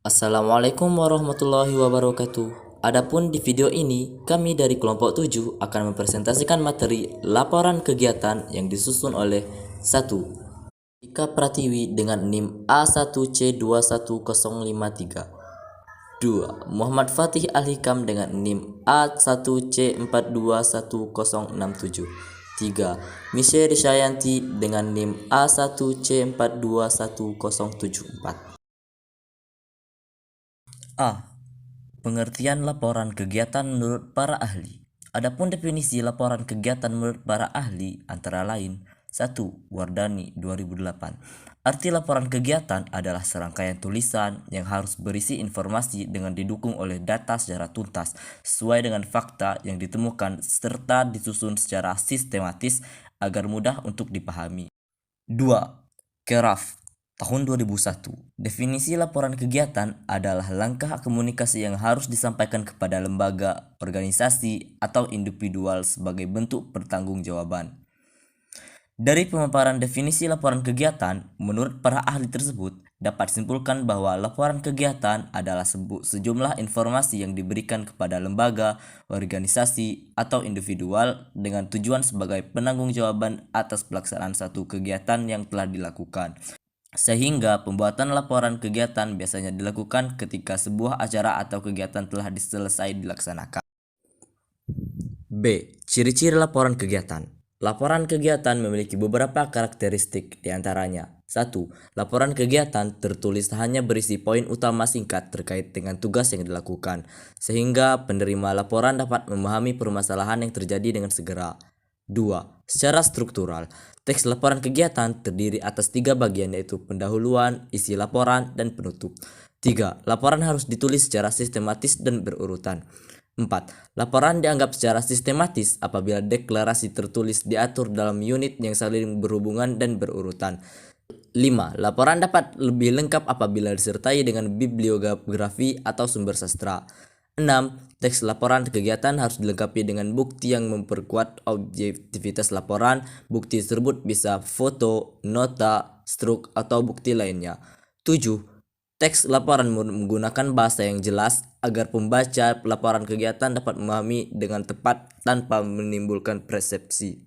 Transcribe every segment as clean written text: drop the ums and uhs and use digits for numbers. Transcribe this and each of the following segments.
Assalamualaikum warahmatullahi wabarakatuh. Adapun di video ini, kami dari kelompok 7 akan mempresentasikan materi laporan kegiatan yang disusun oleh 1. Ika Pratiwi dengan NIM A1C21053. 2. Muhammad Fatih Al-Hikam dengan NIM A1C421067. 3. Michelle Rishayanti dengan NIM A1C421074. A. Pengertian laporan kegiatan menurut para ahli. Adapun definisi laporan kegiatan menurut para ahli antara lain: 1. Wardani 2008. Arti laporan kegiatan adalah serangkaian tulisan yang harus berisi informasi dengan didukung oleh data secara tuntas sesuai dengan fakta yang ditemukan serta disusun secara sistematis agar mudah untuk dipahami. 2. Keraf tahun 2001. Definisi laporan kegiatan adalah langkah komunikasi yang harus disampaikan kepada lembaga, organisasi, atau individual sebagai bentuk pertanggungjawaban. Dari pemaparan definisi laporan kegiatan, menurut para ahli tersebut, dapat disimpulkan bahwa laporan kegiatan adalah sejumlah informasi yang diberikan kepada lembaga, organisasi, atau individual dengan tujuan sebagai penanggung-jawaban atas pelaksanaan satu kegiatan yang telah dilakukan. Sehingga pembuatan laporan kegiatan biasanya dilakukan ketika sebuah acara atau kegiatan telah selesai dilaksanakan. B. Ciri-ciri laporan kegiatan. Laporan kegiatan memiliki beberapa karakteristik diantaranya. 1. Laporan kegiatan tertulis hanya berisi poin utama singkat terkait dengan tugas yang dilakukan, sehingga penerima laporan dapat memahami permasalahan yang terjadi dengan segera. 2. Secara struktural, teks laporan kegiatan terdiri atas 3 bagian, yaitu pendahuluan, isi laporan, dan penutup. 3. Laporan harus ditulis secara sistematis dan berurutan. 4. Laporan dianggap secara sistematis apabila deklarasi tertulis diatur dalam unit yang saling berhubungan dan berurutan. 5. Laporan dapat lebih lengkap apabila disertai dengan bibliografi atau sumber sastra. 6. Teks laporan kegiatan harus dilengkapi dengan bukti yang memperkuat objektivitas laporan. Bukti tersebut bisa foto, nota, struk, atau bukti lainnya. 7. Teks laporan menggunakan bahasa yang jelas agar pembaca laporan kegiatan dapat memahami dengan tepat tanpa menimbulkan persepsi.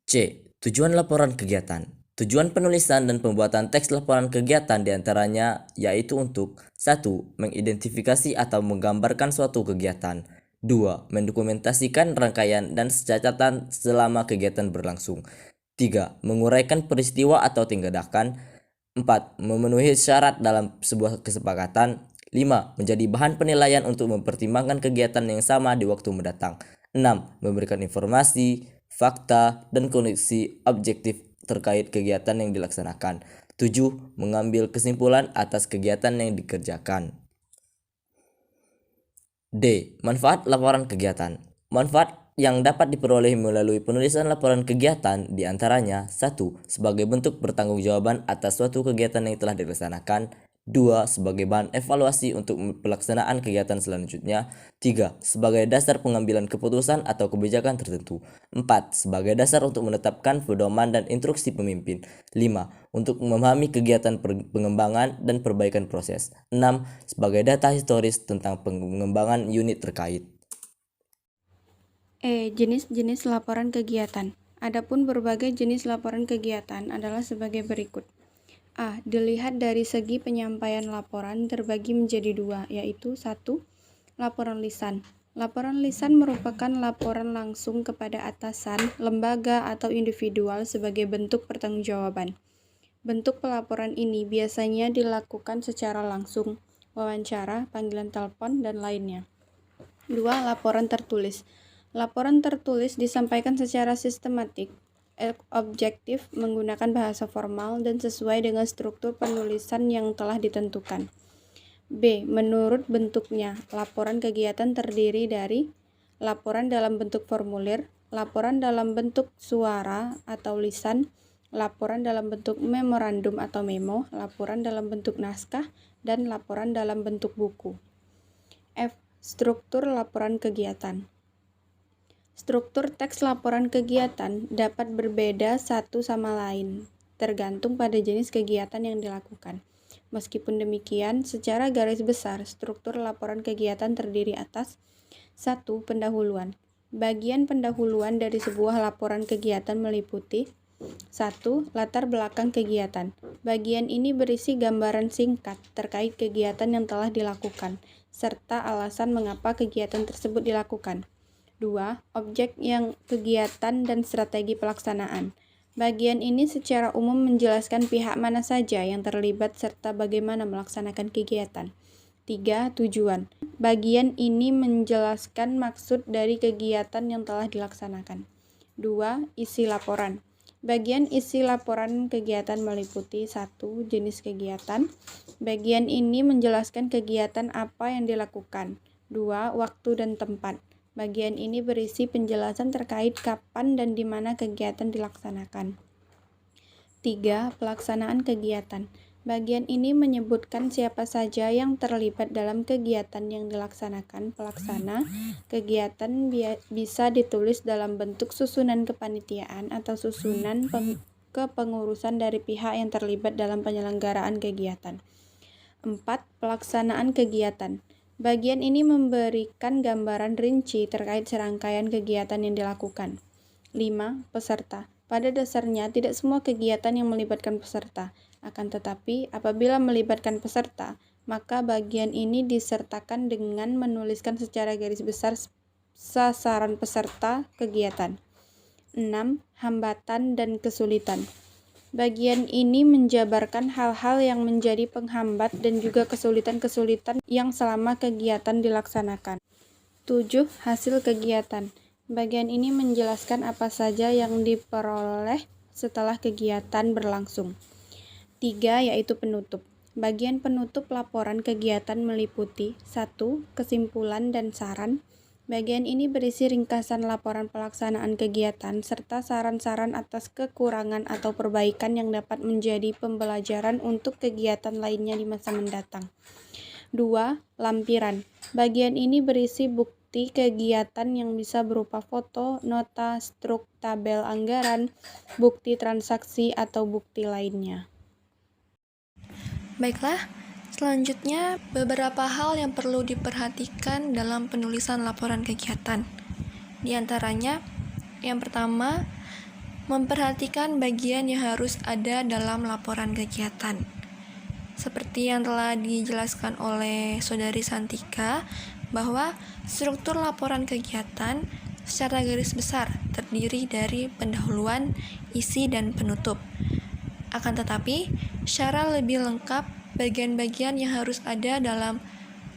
C. Tujuan laporan kegiatan. Tujuan penulisan dan pembuatan teks laporan kegiatan diantaranya yaitu untuk 1. Mengidentifikasi atau menggambarkan suatu kegiatan. 2. Mendokumentasikan rangkaian dan catatan selama kegiatan berlangsung. 3. Menguraikan peristiwa atau tindakan. 4. Memenuhi syarat dalam sebuah kesepakatan. 5. Menjadi bahan penilaian untuk mempertimbangkan kegiatan yang sama di waktu mendatang. 6. Memberikan informasi, fakta, dan kondisi objektif terkait kegiatan yang dilaksanakan. 7. Mengambil kesimpulan atas kegiatan yang dikerjakan. D. Manfaat laporan kegiatan. Manfaat yang dapat diperoleh melalui penulisan laporan kegiatan diantaranya: 1. Sebagai bentuk pertanggungjawaban atas suatu kegiatan yang telah dilaksanakan. 2. Sebagai bahan evaluasi untuk pelaksanaan kegiatan selanjutnya. 3. Sebagai dasar pengambilan keputusan atau kebijakan tertentu. 4. Sebagai dasar untuk menetapkan pedoman dan instruksi pemimpin. 5. Untuk memahami kegiatan pengembangan dan perbaikan proses. 6. Sebagai data historis tentang pengembangan unit terkait. Jenis-jenis laporan kegiatan. Adapun berbagai jenis laporan kegiatan adalah sebagai berikut. A. Dilihat dari segi penyampaian laporan terbagi menjadi 2, yaitu 1. Laporan lisan. Laporan lisan merupakan laporan langsung kepada atasan, lembaga, atau individual sebagai bentuk pertanggungjawaban. Bentuk pelaporan ini biasanya dilakukan secara langsung, wawancara, panggilan telepon, dan lainnya. 2. Laporan tertulis. Laporan tertulis disampaikan secara sistematik, objektif, menggunakan bahasa formal, dan sesuai dengan struktur penulisan yang telah ditentukan. B. Menurut bentuknya, laporan kegiatan terdiri dari laporan dalam bentuk formulir, laporan dalam bentuk suara atau lisan, laporan dalam bentuk memorandum atau memo, laporan dalam bentuk naskah, dan laporan dalam bentuk buku. F. Struktur laporan kegiatan. Struktur teks laporan kegiatan dapat berbeda satu sama lain, tergantung pada jenis kegiatan yang dilakukan. Meskipun demikian, secara garis besar, struktur laporan kegiatan terdiri atas 1. Pendahuluan. Bagian pendahuluan dari sebuah laporan kegiatan meliputi 1. Latar belakang kegiatan. Bagian ini berisi gambaran singkat terkait kegiatan yang telah dilakukan, serta alasan mengapa kegiatan tersebut dilakukan. 2. Objek yang kegiatan dan strategi pelaksanaan. Bagian ini secara umum menjelaskan pihak mana saja yang terlibat serta bagaimana melaksanakan kegiatan. 3. Tujuan. Bagian ini menjelaskan maksud dari kegiatan yang telah dilaksanakan. 2. Isi laporan. Bagian isi laporan kegiatan meliputi 1. Jenis kegiatan. Bagian ini menjelaskan kegiatan apa yang dilakukan. 2. Waktu dan tempat. Bagian ini berisi penjelasan terkait kapan dan di mana kegiatan dilaksanakan. 3. Pelaksanaan kegiatan. Bagian ini menyebutkan siapa saja yang terlibat dalam kegiatan yang dilaksanakan. Pelaksana kegiatan bisa ditulis dalam bentuk susunan kepanitiaan atau susunan kepengurusan dari pihak yang terlibat dalam penyelenggaraan kegiatan. 4. Pelaksanaan kegiatan. Bagian ini memberikan gambaran rinci terkait serangkaian kegiatan yang dilakukan. 5. Peserta. Pada dasarnya, tidak semua kegiatan yang melibatkan peserta. Akan tetapi, apabila melibatkan peserta, maka bagian ini disertakan dengan menuliskan secara garis besar sasaran peserta kegiatan. 6. Hambatan dan kesulitan. Bagian ini menjabarkan hal-hal yang menjadi penghambat dan juga kesulitan-kesulitan yang selama kegiatan dilaksanakan. 7. Hasil kegiatan. Bagian ini menjelaskan apa saja yang diperoleh setelah kegiatan berlangsung. 3. Yaitu penutup. Bagian penutup laporan kegiatan meliputi 1. Kesimpulan dan saran. Bagian ini berisi ringkasan laporan pelaksanaan kegiatan serta saran-saran atas kekurangan atau perbaikan yang dapat menjadi pembelajaran untuk kegiatan lainnya di masa mendatang. 2. Lampiran. Bagian ini berisi bukti kegiatan yang bisa berupa foto, nota, struk, tabel anggaran, bukti transaksi, atau bukti lainnya. Baiklah, selanjutnya beberapa hal yang perlu diperhatikan dalam penulisan laporan kegiatan. Di antaranya, yang pertama, memperhatikan bagian yang harus ada dalam laporan kegiatan. Seperti yang telah dijelaskan oleh Saudari Santika, bahwa struktur laporan kegiatan secara garis besar terdiri dari pendahuluan, isi, dan penutup. Akan tetapi, secara lebih lengkap, bagian-bagian yang harus ada dalam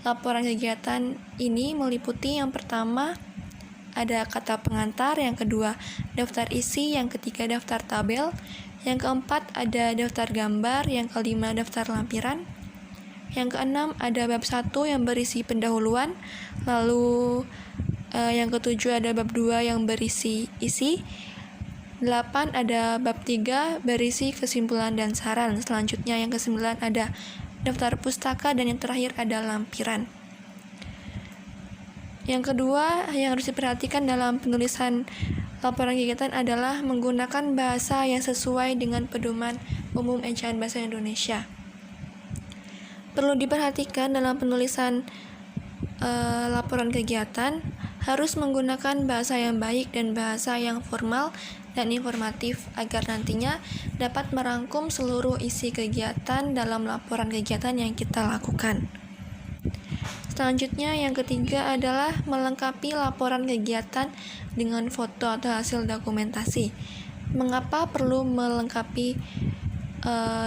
laporan kegiatan ini meliputi yang pertama, ada kata pengantar, yang kedua, daftar isi, yang ketiga, daftar tabel, yang keempat, ada daftar gambar, yang kelima, daftar lampiran, yang keenam, ada bab 1 yang berisi pendahuluan, lalu yang ketujuh ada bab 2 yang berisi isi, 8 ada bab 3 berisi kesimpulan dan saran. Selanjutnya yang ke-9 ada daftar pustaka, dan yang terakhir ada lampiran. Yang kedua yang harus diperhatikan dalam penulisan laporan kegiatan adalah menggunakan bahasa yang sesuai dengan pedoman umum ejaan bahasa Indonesia. Perlu diperhatikan dalam penulisan laporan kegiatan harus menggunakan bahasa yang baik dan bahasa yang formal dan informatif agar nantinya dapat merangkum seluruh isi kegiatan dalam laporan kegiatan yang kita lakukan. Selanjutnya yang ketiga adalah melengkapi laporan kegiatan dengan foto atau hasil dokumentasi. Mengapa perlu melengkapi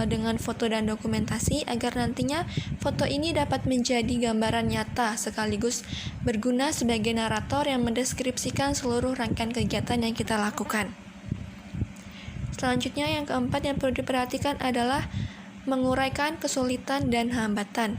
dengan foto dan dokumentasi? Agar nantinya foto ini dapat menjadi gambaran nyata sekaligus berguna sebagai narator yang mendeskripsikan seluruh rangkaian kegiatan yang kita lakukan. Selanjutnya yang keempat yang perlu diperhatikan adalah menguraikan kesulitan dan hambatan.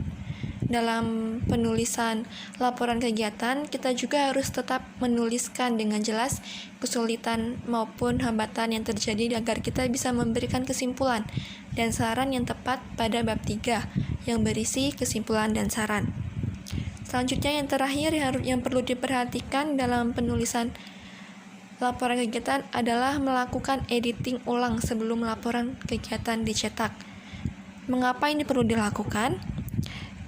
Dalam penulisan laporan kegiatan, kita juga harus tetap menuliskan dengan jelas kesulitan maupun hambatan yang terjadi agar kita bisa memberikan kesimpulan dan saran yang tepat pada bab 3 yang berisi kesimpulan dan saran. Selanjutnya yang terakhir yang perlu diperhatikan dalam penulisan laporan kegiatan adalah melakukan editing ulang sebelum laporan kegiatan dicetak. Mengapa ini perlu dilakukan?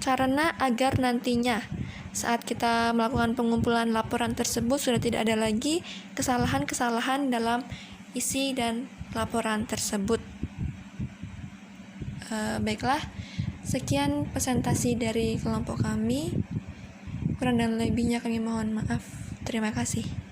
Karena agar nantinya saat kita melakukan pengumpulan laporan tersebut sudah tidak ada lagi kesalahan-kesalahan dalam isi dan laporan tersebut. Baiklah, sekian presentasi dari kelompok kami. Kurang dan lebihnya kami mohon maaf. Terima kasih.